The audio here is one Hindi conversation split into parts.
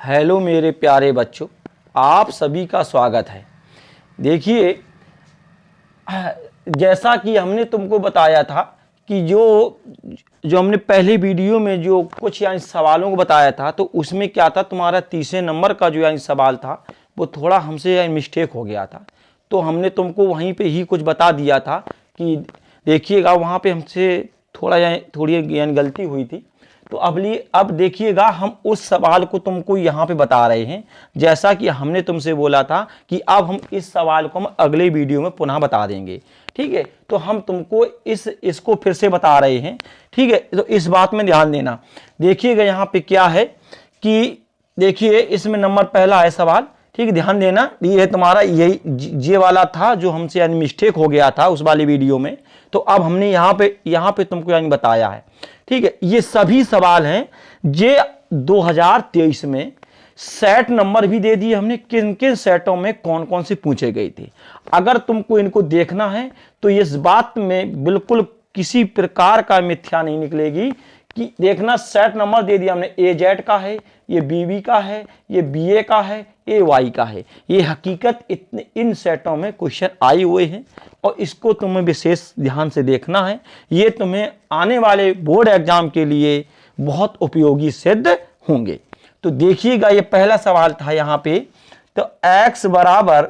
हेलो मेरे प्यारे बच्चों, आप सभी का स्वागत है। देखिए, जैसा कि हमने तुमको बताया था कि जो हमने पहले वीडियो में जो कुछ यानी सवालों को बताया था, तो उसमें क्या था, तुम्हारा तीसरे नंबर का जो यानी सवाल था वो थोड़ा हमसे यानी मिस्टेक हो गया था। तो हमने तुमको वहीं पे ही कुछ बता दिया था कि देखिएगा वहाँ पे हमसे थोड़ी यानी गलती हुई थी। तो अब देखिएगा, हम उस सवाल को तुमको यहाँ पे बता रहे हैं, जैसा कि हमने तुमसे बोला था कि अब हम इस सवाल को हम अगले वीडियो में पुनः बता देंगे। ठीक है, तो हम तुमको इसको फिर से बता रहे हैं। ठीक है, तो इस बात में ध्यान देना। देखिएगा यहाँ पे क्या है कि देखिए, इसमें नंबर पहला है सवाल। ठीक है, ध्यान देना, ये है तुम्हारा ये वाला था जो हमसे यानी मिस्टेक हो गया था उस वाली वीडियो में। तो अब हमने यहाँ पे तुमको यानी बताया है। ठीक है, ये सभी सवाल हैं जे 2023 में सेट नंबर भी दे दिए हमने, किन किन सेटों में कौन कौन से पूछे गए थे। अगर तुमको इनको देखना है तो इस बात में बिल्कुल किसी प्रकार का मिथ्या नहीं निकलेगी कि देखना सेट नंबर दे दिया हमने, ए जेड का है, ये बीबी का है, ये बीए का है, ए वाई का है। ये हकीकत इन सेटों में क्वेश्चन आए हुए हैं और इसको तुम्हें विशेष ध्यान से देखना है। ये तुम्हें आने वाले बोर्ड एग्जाम के लिए बहुत उपयोगी सिद्ध होंगे। तो देखिएगा, ये पहला सवाल था यहाँ पे। तो x बराबर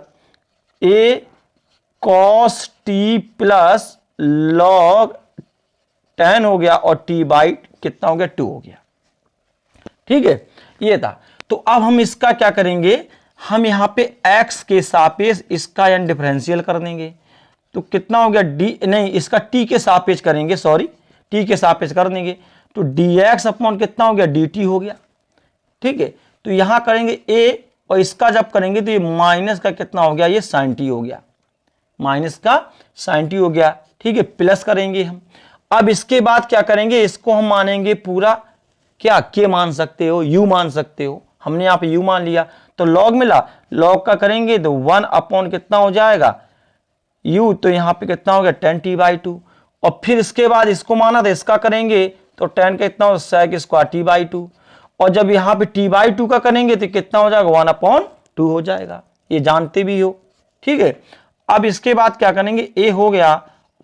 a cos t plus log 10 हो गया और t बाई कितना हो गया, 2 हो गया। ठीक है, ये था। तो अब हम इसका क्या करेंगे, हम यहां पे x के सापेक्ष इसका यानी डिफरेंशियल कर देंगे। तो कितना हो गया, डी नहीं, इसका t के सापेक्ष करेंगे, सॉरी, t के सापेक्ष कर देंगे। तो dx अपॉन कितना हो गया, dt हो गया। ठीक है, तो यहां करेंगे a और इसका जब करेंगे तो ये माइनस का कितना हो गया, ये sin t हो गया, माइनस का sin t हो गया। ठीक है, प्लस करेंगे हम। अब इसके बाद क्या करेंगे, इसको हम मानेंगे पूरा, क्या के मान सकते हो, u मान सकते हो, हमने यहाँ पे u मान लिया। तो log मिला, log का करेंगे तो 1 अपॉन कितना हो जाएगा, u, तो यहाँ पे कितना हो गया 10t/2। और फिर इसके बाद इसको माना था, इसका करेंगे तो 10 का कितना हो sec स्क्वायर t/2। और जब यहाँ पे t/2 का करेंगे तो कितना हो जाएगा, 1/2 हो जाएगा, ये जानते भी हो। ठीक है, अब इसके बाद क्या करेंगे, a हो गया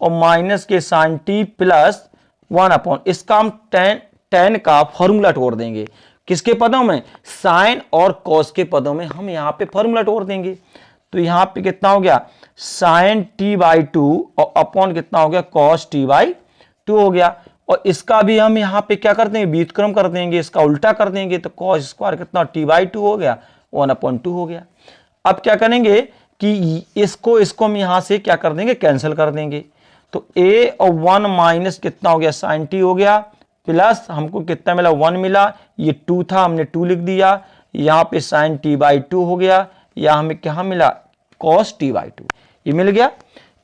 और माइनस के sin t प्लस 1 इसका हम tan का फॉर्मूला तोड़ देंगे। किसके पदों में, साइन और कॉस के पदों में हम यहाँ पे फॉर्मूला तोड़ देंगे। तो यहाँ पे कितना हो गया, sin t/2 और अपॉन कितना हो गया, cos t/2 हो गया। और इसका भी हम यहाँ पे क्या कर देंगे, व्युत्क्रम कर देंगे, इसका उल्टा कर देंगे। तो cos स्क्वायर कितना t/2 हो गया, 1/2 हो गया। अब क्या करेंगे कि इसको हम यहाँ से क्या कर देंगे, कैंसिल कर देंगे। तो a और 1 माइनस कितना हो गया, sin t हो गया, प्लस हमको कितना मिला, 1 मिला, ये 2 था, हमने 2 लिख दिया। यहाँ पे sin t/2 हो गया, या हमें क्या मिला, cos t/2, ये मिल गया।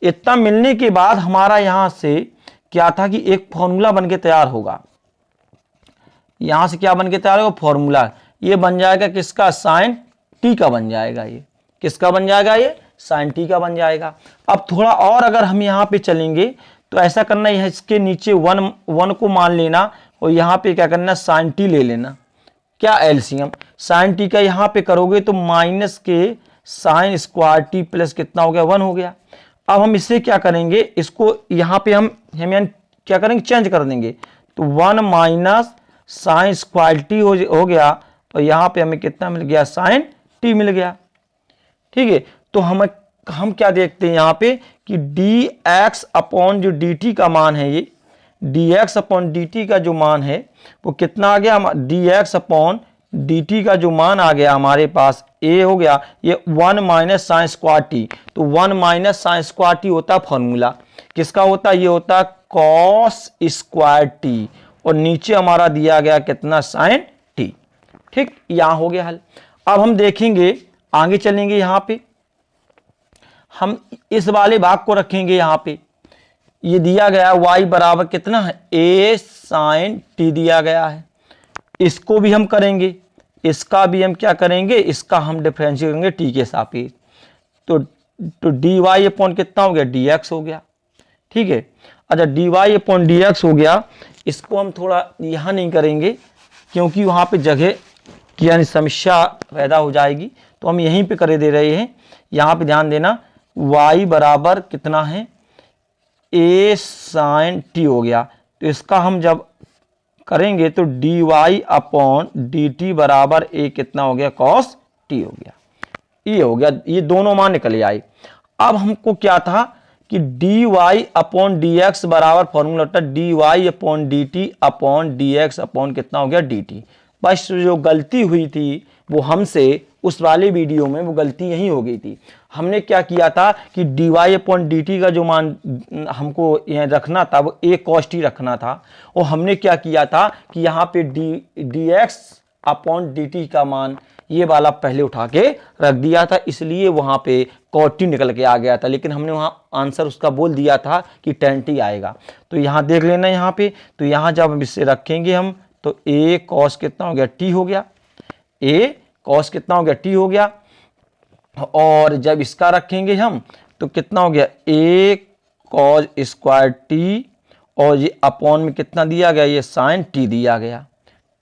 इतना मिलने के बाद हमारा यहां से क्या था कि एक फॉर्मूला बन के तैयार होगा। यहां से क्या बन के तैयार होगा, फॉर्मूला। ये बन जाएगा किसका, sin t का बन जाएगा। ये किसका बन जाएगा, ये sin t का बन जाएगा। अब थोड़ा और अगर हम यहाँ पे चलेंगे तो ऐसा करना है, इसके नीचे 1 को मान लेना और यहाँ पे क्या करना, sin t ले लेना। क्या, एलसीएम। sin t का यहाँ पे करोगे तो माइनस के sin स्क्वायर t प्लस कितना हो गया, 1 हो गया। अब हम इससे क्या करेंगे, इसको यहाँ पे हम क्या करेंगे, चेंज कर देंगे। तो 1 माइनस sin स्क्वायर t हो गया और यहाँ पे हमें कितना मिल गया, sin t मिल गया। ठीक है, तो हम क्या देखते हैं यहाँ पे कि dx अपॉन जो dt का मान है, ये dx अपॉन dt का जो मान है वो कितना आ गया, dx अपॉन dt का जो मान आ गया हमारे पास, a हो गया ये 1 माइनस साइन स्क्वायर t। तो 1 माइनस साइन स्क्वायर t होता है फॉर्मूला, किसका होता है, ये होता है कॉस स्क्वायर t, और नीचे हमारा दिया गया कितना, साइन t। ठीक, यहां हो गया हल। अब हम देखेंगे, आगे चलेंगे, यहां पे हम इस वाले भाग को रखेंगे। यहां पे ये दिया गया y बराबर कितना है, a साइन t दिया गया है। इसको भी हम करेंगे, इसका भी हम क्या करेंगे, इसका हम डिफरेंशिएट करेंगे t के सापेक्ष। तो dy अपॉन कितना हो गया, dx हो गया। ठीक है, अच्छा dy अपॉन dx हो गया। इसको हम थोड़ा यहाँ नहीं करेंगे क्योंकि वहाँ पे जगह कि यानी समस्या पैदा हो जाएगी। तो हम यहीं पे करे दे रहे हैं, यहाँ पे ध्यान देना, y बराबर कितना है, a sin t हो गया। तो इसका हम जब करेंगे तो dy अपॉन dt बराबर a कितना हो गया, cos t हो गया। ये हो गया, ये दोनों मान निकल आए। अब हमको क्या था कि dy अपॉन dx बराबर फॉर्मूला था dy upon dt upon dx upon कितना हो गया, dt। बस जो गलती हुई थी वो हमसे उस वाले वीडियो में, वो गलती यही हो गई थी। हमने क्या किया था कि dy अपॉन dt का जो मान हमको यहाँ रखना था वो a cos t रखना था, और हमने क्या किया था कि यहाँ पे dx अपॉन dt का मान ये वाला पहले उठा के रख दिया था, इसलिए वहां पे cos t निकल के आ गया था। लेकिन हमने वहां आंसर उसका बोल दिया था कि tan t आएगा। तो यहाँ देख लेना यहाँ पे, तो यहाँ जब हम इससे रखेंगे हम तो a cos कितना हो गया, t हो गया, a cos कितना हो गया, t हो गया। और जब इसका रखेंगे हम तो कितना हो गया, a cos स्क्वायर t, और ये अपॉन में कितना दिया गया, ये sin t दिया गया।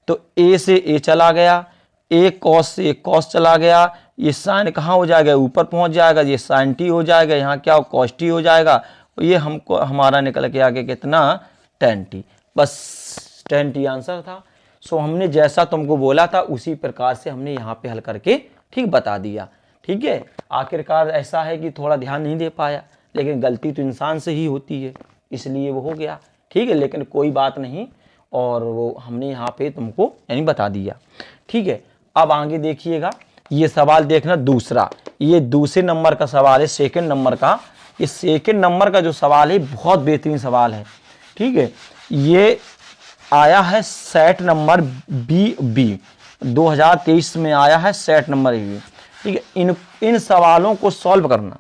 तो a से a चला गया, a cos से cos चला गया, ये sin कहाँ हो जाएगा, ऊपर पहुंच जाएगा, ये sin t हो जाएगा, यहाँ क्या हो, cos t हो जाएगा। और ये हमको हमारा निकल के आगे कितना, tan t। बस tan t आंसर था। सो हमने जैसा तुमको बोला था उसी प्रकार से हमने यहाँ पे हल करके ठीक बता दिया। ठीक है, आखिरकार ऐसा है कि थोड़ा ध्यान नहीं दे पाया, लेकिन गलती तो इंसान से ही होती है, इसलिए वो हो गया। ठीक है, लेकिन कोई बात नहीं, और वो हमने यहाँ पे तुमको यानी बता दिया। ठीक है, अब आगे देखिएगा, ये सवाल देखना दूसरा, ये दूसरे नंबर का सवाल है, सेकंड नंबर का। ये सेकंड नंबर का जो सवाल है बहुत बेहतरीन सवाल है। ठीक है, ये आया है सेट नंबर बी 2023 में आया है, सेट नंबर बी। ठीक है, इन सवालों को सॉल्व करना,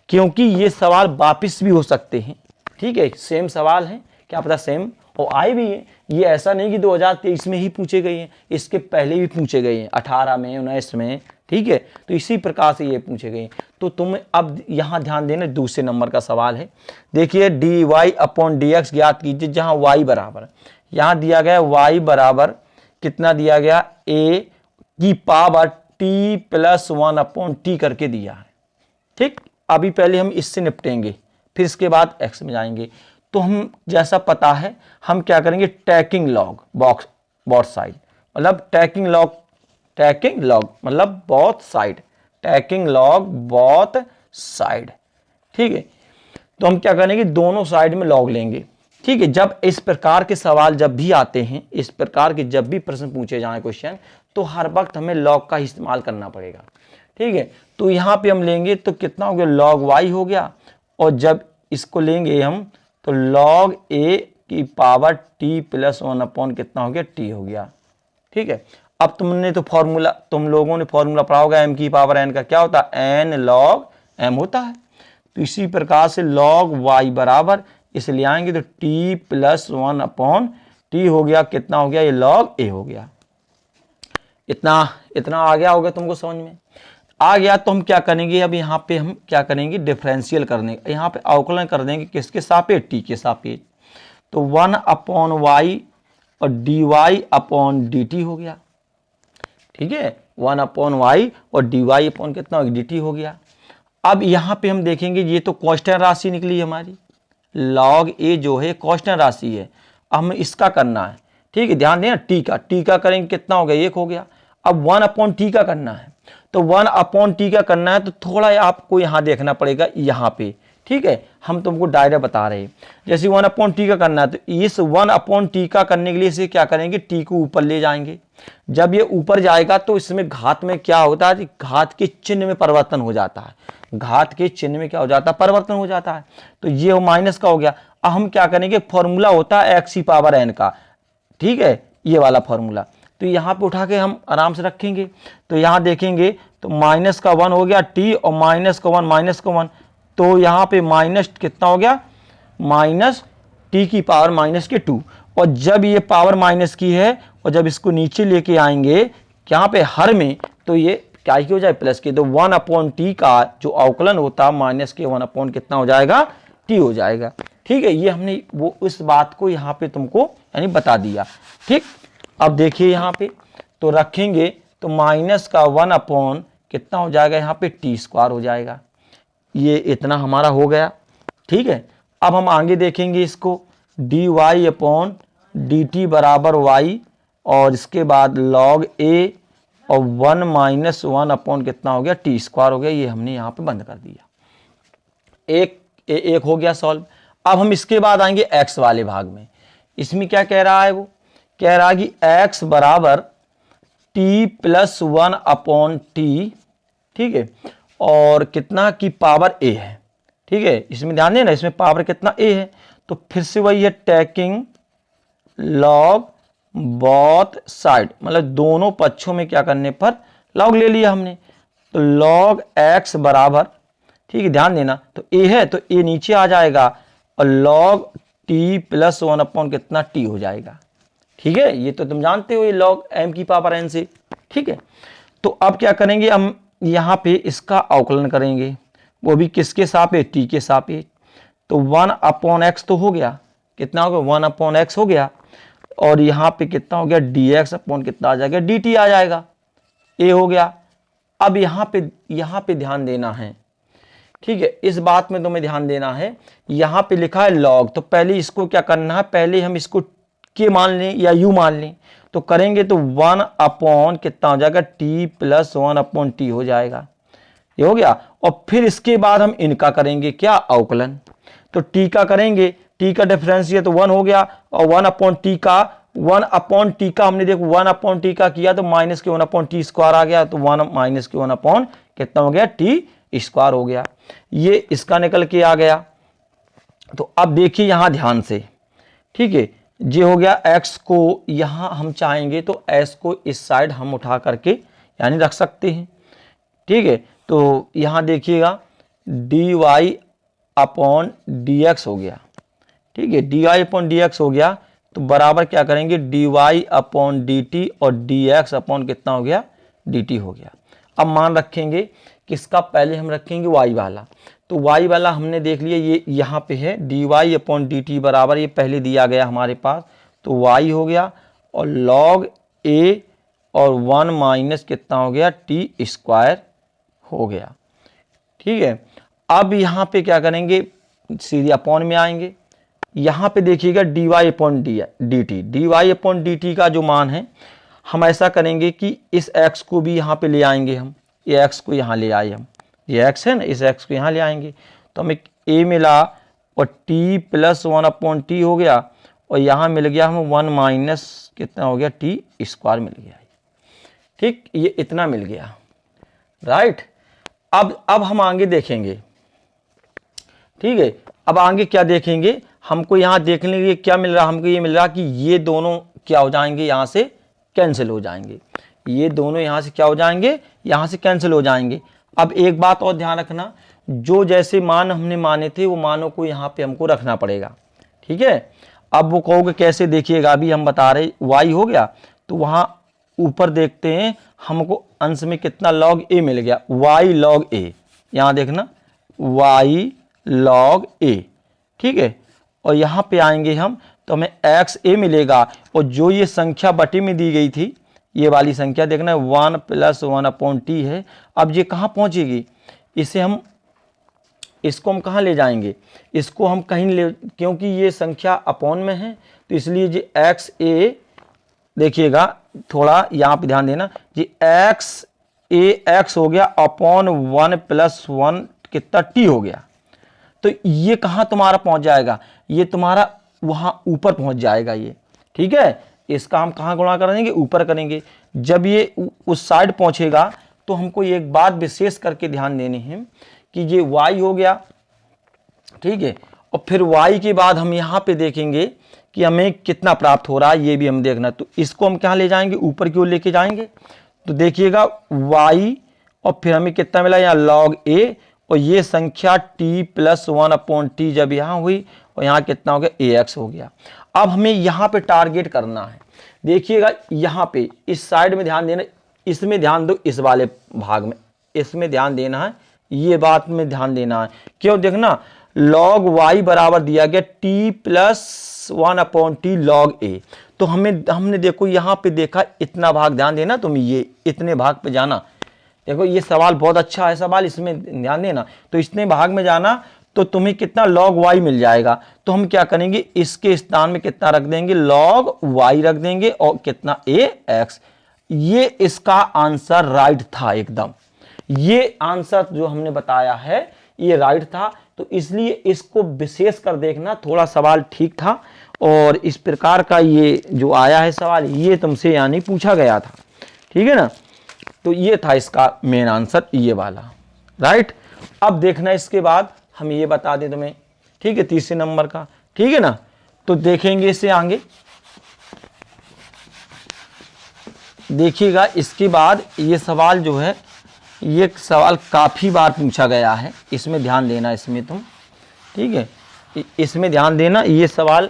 क्योंकि ये सवाल वापिस भी हो सकते हैं। ठीक है, सेम सवाल है, क्या पता सेम और आए भी हैं। ये ऐसा नहीं कि 2023 में ही पूछे गए हैं, इसके पहले भी पूछे गए हैं, 18 में, 19 में। ठीक है, तो इसी प्रकार से ये पूछे गए। तो तुम अब यहाँ ध्यान देना, दूसरे नंबर का सवाल है। देखिए, dy अपॉन dx ज्ञात कीजिए, जहाँ y बराबर, यहाँ दिया गया y बराबर कितना दिया गया, a की power t plus 1 upon T करके दिया है। ठीक, अभी पहले हम इससे निपटेंगे, फिर इसके बाद x में जाएंगे। तो हम जैसा पता है हम क्या करेंगे, टैकिंग लॉग बोथ साइड, मतलब टैकिंग लॉग मतलब both side, tacking log both side. ठीक है, तो हम क्या करेंगे, दोनों साइड में लॉग लेंगे। ठीक है, जब इस प्रकार के सवाल जब भी आते हैं, इस प्रकार के जब भी प्रश्न पूछे जाए क्वेश्चन, तो हर वक्त हमें लॉग का इस्तेमाल करना पड़ेगा। ठीक है, तो यहाँ पे हम लेंगे तो कितना हो गया, लॉग y हो गया, और जब इसको लेंगे हम तो log a की पावर t प्लस 1 अपॉन कितना हो गया, t हो गया। ठीक है, अब तुमने तो फॉर्मूला, तुम लोगों ने फॉर्मूला पढ़ा होगा, m की पावर n का क्या होता है, n log m होता है। तो इसी प्रकार से log y बराबर इसलिए आएंगे तो t प्लस 1 अपॉन t हो गया, कितना हो गया, ये log a हो गया। इतना आ गया होगा तुमको समझ में आ गया। तो हम क्या करेंगे, अब यहाँ पे हम क्या करेंगे, डिफरेंशियल करने, यहाँ पे अवकलन कर देंगे, किसके सापेक्ष, टी के सापेक्ष। तो 1 अपॉन वाई और D Y upon D T हो गया। ठीक है, 1 अपॉन वाई और डी वाई अपॉन कितना हो गया, डी टी हो गया। अब यहाँ पे हम देखेंगे, ये तो कांस्टेंट राशि निकली हमारी, लॉग ए जो है कांस्टेंट राशि है। अब हमें इसका करना है। ठीक है, ध्यान देना, टी का करेंगे, कितना हो गया, 1 हो गया। अब 1 अपॉन टी का करना है, तो 1 अपॉन टी का करना है, तो थोड़ा आपको यहाँ देखना पड़ेगा, यहाँ पे। ठीक है, हम तुमको डायरेक्ट बता रहे हैं। जैसे 1 अपॉन टी का करना है, तो इस 1 अपॉन टी का करने के लिए इसे क्या करेंगे, टी को ऊपर ले जाएंगे। जब ये ऊपर जाएगा तो इसमें घात में क्या होता है, घात के चिन्ह में परिवर्तन हो जाता है। घात के चिन्ह में क्या हो जाता है, परिवर्तन हो जाता है। तो ये माइनस का हो गया। अब हम क्या करेंगे, फॉर्मूला होता है एक्स की पावर एन का। ठीक है, ये वाला फॉर्मूला, तो यहाँ पे उठा के हम आराम से रखेंगे। तो यहाँ देखेंगे तो माइनस का 1 हो गया टी, और माइनस का 1, तो यहाँ पे माइनस कितना हो गया, माइनस टी की पावर माइनस के 2। और जब ये पावर माइनस की है, और जब इसको नीचे लेके आएंगे यहाँ पे हर में, तो ये क्या की हो जाए, प्लस के। तो 1 अपॉन टी का जो अवकलन होता है माइनस के 1 अपॉन कितना हो जाएगा, टी हो जाएगा। ठीक है, ये हमने वो उस बात को यहाँ पे तुमको यानी बता दिया। ठीक, अब देखिए यहाँ पे तो रखेंगे तो माइनस का 1 अपॉन कितना हो जाएगा यहाँ पे टी स्क्वायर हो जाएगा। ये इतना हमारा हो गया। ठीक है, अब हम आगे देखेंगे इसको, D Y upon D T बराबर वाई, और इसके बाद लॉग ए और 1 माइनस 1 अपॉन कितना हो गया टी स्क्वायर हो गया। ये हमने यहाँ पे बंद कर दिया। एक हो गया सॉल्व। अब हम इसके बाद आएंगे एक्स वाले भाग में। इसमें क्या कह रहा है, वो कह रहा है कि एक्स बराबर टी प्लस 1 अपॉन टी, ठीक है, और कितना की पावर ए है। ठीक है, इसमें ध्यान देना, इसमें पावर कितना ए है, तो फिर से वही है टेकिंग लॉग बोथ साइड, मतलब दोनों पक्षों में क्या करने पर लॉग ले लिया हमने। तो लॉग एक्स बराबर, ठीक है ध्यान देना, तो ए है तो ए नीचे आ जाएगा और लॉग टी प्लस 1 अपॉन कितना टी हो जाएगा। ठीक है, ये तो तुम जानते हो, ये लॉग एम की पावर एन से। ठीक है, तो अब क्या करेंगे, हम यहाँ पे इसका अवकलन करेंगे, वो भी किसके सापेक्ष, टी के सापेक्ष। तो 1 अपॉन एक्स तो हो गया, कितना हो गया 1 अपॉन एक्स हो गया, और यहाँ पे कितना हो गया डी एक्स अपॉन कितना आ जाएगा डी टी आ जाएगा, ए हो गया। अब यहाँ पे ध्यान देना है, ठीक है, इस बात में तुम्हें ध्यान देना है, यहाँ पे लिखा है लॉग, तो पहले इसको क्या करना है, पहले हम इसको के मान लें या यू मान लें, तो करेंगे तो 1 अपॉन कितना हो जाएगा टी प्लस 1 अपॉन टी हो जाएगा, ये हो गया। और फिर इसके बाद हम इनका करेंगे क्या, अवकलन। तो टी का करेंगे, टी का डिफरेंस ये तो 1 हो गया, और 1 अपॉन टी का हमने देखो 1 अपॉन टी का किया तो माइनस के 1 अपॉन टी स्क्वायर आ गया, तो 1 माइनस के 1 अपॉन कितना हो गया टी स्क्वायर हो गया। ये इसका निकल के आ गया। तो अब देखिए यहां ध्यान से, ठीक है, ये हो गया x को यहां हम चाहेंगे तो s को इस साइड हम उठा करके यानी रख सकते हैं। ठीक है, तो यहां देखिएगा dy अपॉन dx हो गया। ठीक है, dy अपॉन dx हो गया, तो बराबर क्या करेंगे dy अपॉन dt और dx अपॉन कितना हो गया dt हो गया। अब मान रखेंगे किसका, पहले हम रखेंगे y वाला, तो y वाला हमने देख लिया, ये यहाँ पे है dy अपॉन dt बराबर, ये पहले दिया गया हमारे पास, तो y हो गया और log a और 1 माइनस कितना हो गया टी स्क्वायर हो गया। ठीक है, अब यहाँ पे क्या करेंगे, सीधे अपॉन में आएंगे, यहाँ पे देखिएगा dy upon dy upon dt का जो मान है, हम ऐसा करेंगे कि इस x को भी यहाँ पे ले आएंगे, हम ये x को यहाँ ले आए, हम ये x है ना, इस x को यहाँ ले आएंगे, तो हमें a मिला और t प्लस 1 अपॉन टी हो गया, और यहाँ मिल गया हमें 1 माइनस कितना हो गया टी स्क्वायर मिल गया। ठीक, ये इतना मिल गया, राइट। अब हम आगे देखेंगे, ठीक है, अब आगे क्या देखेंगे, हमको यहाँ देखने के लिए क्या मिल रहा, हमको ये मिल रहा कि ये दोनों क्या हो जाएंगे, यहाँ से कैंसिल हो जाएंगे, ये दोनों यहाँ से क्या हो जाएंगे, यहाँ से कैंसिल हो जाएंगे। अब एक बात और ध्यान रखना, जो जैसे मान हमने माने थे वो मानों को यहाँ पे हमको रखना पड़ेगा। ठीक है, अब वो कहोगे कैसे, देखिएगा अभी हम बता रहे, y हो गया तो वहाँ ऊपर देखते हैं, हमको अंश में कितना log a मिल गया, y log a, यहाँ देखना y log a। ठीक है, और यहाँ पे आएंगे हम तो हमें एक्स ए मिलेगा, और जो ये संख्या बटे में दी गई थी, ये वाली संख्या देखना 1 प्लस 1 अपॉन टी है। अब ये कहाँ पहुँचेगी, इसको हम कहाँ ले जाएंगे, इसको हम कहीं ले, क्योंकि ये संख्या अपॉन में है तो इसलिए जी एक्स ए, देखिएगा थोड़ा यहाँ पे ध्यान देना, जी एक्स ए एक्स हो गया अपॉन 1 प्लस 1 कितना टी हो गया, तो ये कहाँ तुम्हारा पहुँच जाएगा, ये तुम्हारा वहाँ ऊपर पहुँच जाएगा ये। ठीक है, इसका हम कहाँ गुणा करेंगे, ऊपर करेंगे। जब ये उस साइड पहुँचेगा तो हमको एक बात विशेष करके ध्यान देनी है कि ये y हो गया, ठीक है, और फिर y के बाद हम यहाँ पे देखेंगे कि हमें कितना प्राप्त हो रहा है, ये भी हम देखना, तो इसको हम कहाँ ले जाएंगे, ऊपर की ओर लेके जाएंगे। तो देखिएगा y और फिर हमें कितना मिला यहाँ log a, और ये संख्या t प्लस 1 अपॉन टी जब यहाँ हुई, और यहाँ कितना हो गया ax हो गया। अब हमें यहाँ पे टारगेट करना है, देखिएगा यहाँ पे इस साइड में ध्यान देना, इसमें ध्यान दो, इस वाले भाग में इसमें ध्यान देना है, ये बात में ध्यान देना है। क्यों, देखना लॉग वाई बराबर दिया गया t+1/t log a। तो हमने देखो यहाँ पे देखा, इतना भाग ध्यान देना, तुम ये इतने भाग पे जाना। देखो ये सवाल बहुत अच्छा है सवाल, इसमें ध्यान देना। तो इतने भाग में जाना तो तुम्हें कितना log y मिल जाएगा। तो हम क्या करेंगे, इसके स्थान में कितना रख देंगे, log y रख देंगे और कितना ax। ये इसका आंसर राइट था एकदम। ये आंसर जो हमने बताया है ये राइट था। तो इसलिए इसको विशेष कर देखना, थोड़ा सवाल ठीक था और इस प्रकार का ये जो आया है सवाल, ये तुमसे यानी पूछा गया था, ठीक है ना। तो ये था इसका मेन आंसर, ये वाला, राइट। अब देखना इसके बाद हम ये बता दें तुम्हें, ठीक है, तीसरे नंबर का, ठीक है ना। तो देखेंगे इससे आगे, देखिएगा इसके बाद ये सवाल जो है, ये सवाल काफ़ी बार पूछा गया है, इसमें ध्यान देना, इसमें तुम, ठीक है, इसमें ध्यान देना। ये सवाल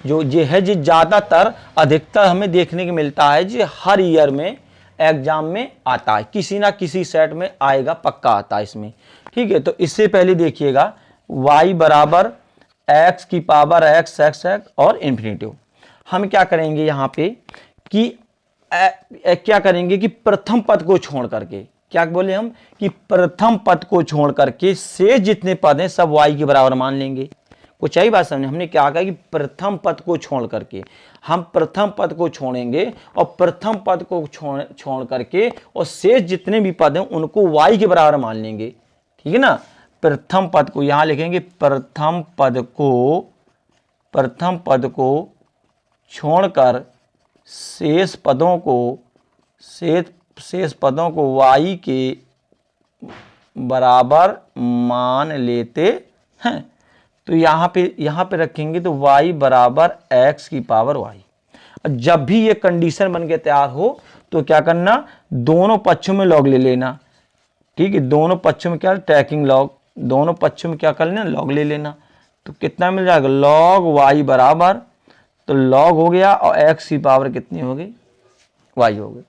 जो ये है, जो ज़्यादातर अधिकतर हमें देखने को मिलता है, जो हर ईयर में एग्जाम में आता है, किसी ना किसी सेट में आएगा, पक्का आता है इसमें, ठीक है। तो इससे पहले देखिएगा, y बराबर x की पावर x और इन्फिनेटिव। हम क्या करेंगे यहाँ पे कि क्या करेंगे कि प्रथम पद को छोड़ करके, क्या बोले हम, कि प्रथम पद को छोड़ करके से जितने पद हैं सब y के बराबर मान लेंगे। कुछ आई बात समझे, हमने क्या कहा कि प्रथम पद को छोड़ करके, हम प्रथम पद को छोड़ेंगे और प्रथम पद को छोड़ करके और शेष जितने भी पद हैं उनको y के बराबर मान लेंगे, ठीक है ना। प्रथम पद को यहां लिखेंगे, प्रथम पद को छोड़कर शेष पदों को y के बराबर मान लेते हैं। तो यहाँ पे रखेंगे तो y बराबर x की पावर y। जब भी ये कंडीशन बन के तैयार हो तो क्या करना, दोनों पक्षों में लॉग ले लेना, ठीक है। दोनों पक्षों में क्या, टैकिंग लॉग, दोनों पक्षों में क्या कर लेना, लॉग ले लेना। तो कितना मिल जाएगा, लॉग y बराबर, तो लॉग हो गया और x की पावर कितनी हो गई, y हो गई।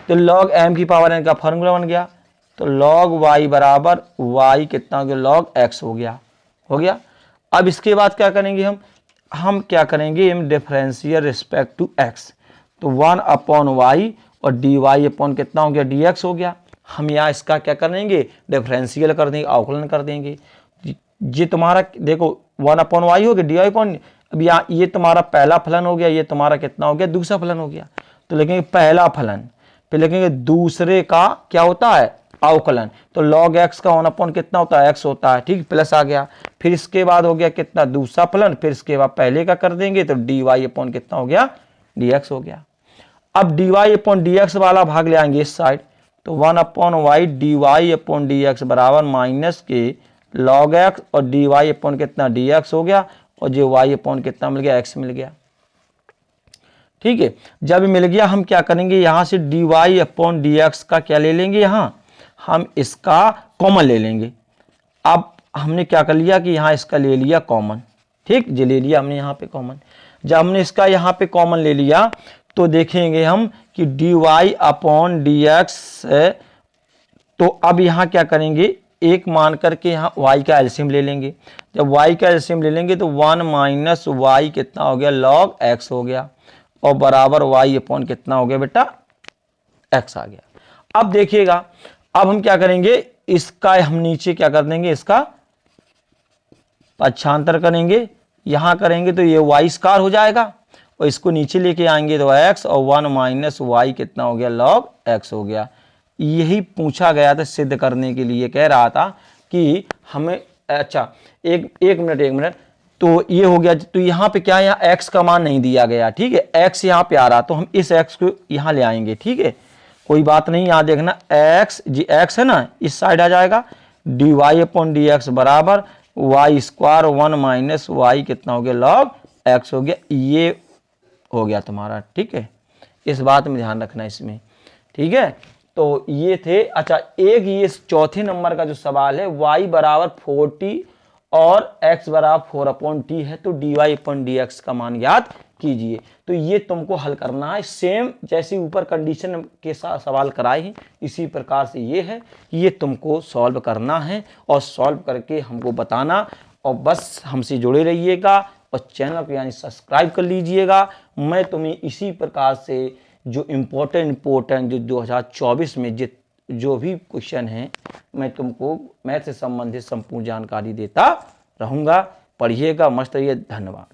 तो लॉग m की पावर n का फॉर्मूला बन गया। तो लॉग y बराबर y कितना हो गया, लॉग x हो गया। अब इसके बाद क्या करेंगे, हम क्या करेंगे, हम डिफरेंशियल रिस्पेक्ट टू x। तो 1/y और dy अपॉन कितना हो गया, dx हो गया। हम यहाँ इसका क्या करेंगे, डिफरेंशियल कर देंगे, अवकलन कर देंगे। ये तुम्हारा देखो 1/y हो गया, dy अपॉन, अब यहाँ ये तुम्हारा पहला फलन हो गया, ये तुम्हारा कितना हो गया, दूसरा फलन हो गया। तो लिखेंगे पहला फलन, फिर लिखेंगे दूसरे का क्या होता है, अवकलन। तो log x का 1/, कितना होता है, x होता है, ठीक, प्लस आ गया। फिर इसके बाद हो गया कितना, दूसरा फलन, फिर इसके बाद पहले का कर देंगे तो dy अपॉन कितना हो गया, dx हो गया। अब dy अपॉन dx वाला भाग ले आएंगे इस साइड। तो 1/y dy अपॉन dx बराबर माइनस के log x और dy अपॉन कितना, dx हो गया, और जो y अपॉन कितना मिल गया, x मिल गया, ठीक है। जब मिल गया हम क्या करेंगे, यहां से dy अपॉन dx का क्या ले लेंगे, यहां हम इसका कॉमन ले लेंगे। अब हमने क्या कर लिया कि यहां इसका ले लिया कॉमन, ठीक, जो ले लिया हमने यहाँ पे कॉमन। जब हमने इसका यहाँ पे कॉमन ले लिया तो देखेंगे हम कि dy अपॉन dx, तो अब यहाँ क्या करेंगे, एक मान करके यहाँ y का एलसीएम ले लेंगे। जब y का एलसीएम ले लेंगे तो 1 माइनस y कितना हो गया, log x हो गया, और बराबर y अपॉन कितना हो गया बेटा, x आ गया। अब देखिएगा, अब हम क्या करेंगे, इसका हम नीचे क्या कर देंगे, इसका पक्षांतर करेंगे, यहां करेंगे तो ये y स्क्वायर हो जाएगा, और इसको नीचे लेके आएंगे तो x, और 1 माइनस y कितना हो गया, log x हो गया। यही पूछा गया था, सिद्ध करने के लिए कह रहा था कि हमें, अच्छा एक मिनट, तो ये हो गया। तो यहाँ पे क्या है, यहाँ x का मान नहीं दिया गया, ठीक है, x यहाँ पे आ रहा, तो हम इस x को यहाँ ले आएंगे, ठीक है, कोई बात नहीं। यहाँ देखना x, जी x है ना, इस साइड आ जाएगा, dy अपॉन dx बराबर y स्क्वायर 1 माइनस y कितना हो गया, log x हो गया। ये हो गया तुम्हारा, ठीक है, इस बात में ध्यान रखना इसमें, ठीक है। तो ये थे, अच्छा एक ये चौथे नंबर का जो सवाल है, y बराबर 40 और x बराबर 4/t है, तो dy अपॉन dx का मान याद कीजिए। तो ये तुमको हल करना है, सेम जैसे ऊपर कंडीशन के साथ सवाल कराए हैं इसी प्रकार से ये है, ये तुमको सॉल्व करना है और सॉल्व करके हमको बताना। और बस हमसे जुड़े रहिएगा और चैनल को यानी सब्सक्राइब कर लीजिएगा। मैं तुम्हें इसी प्रकार से जो इम्पोर्टेंट जो 2024 में जो भी क्वेश्चन हैं मैं तुमको मैथ से संबंधित संपूर्ण जानकारी देता रहूँगा। पढ़िएगा, मस्त रहिए। धन्यवाद।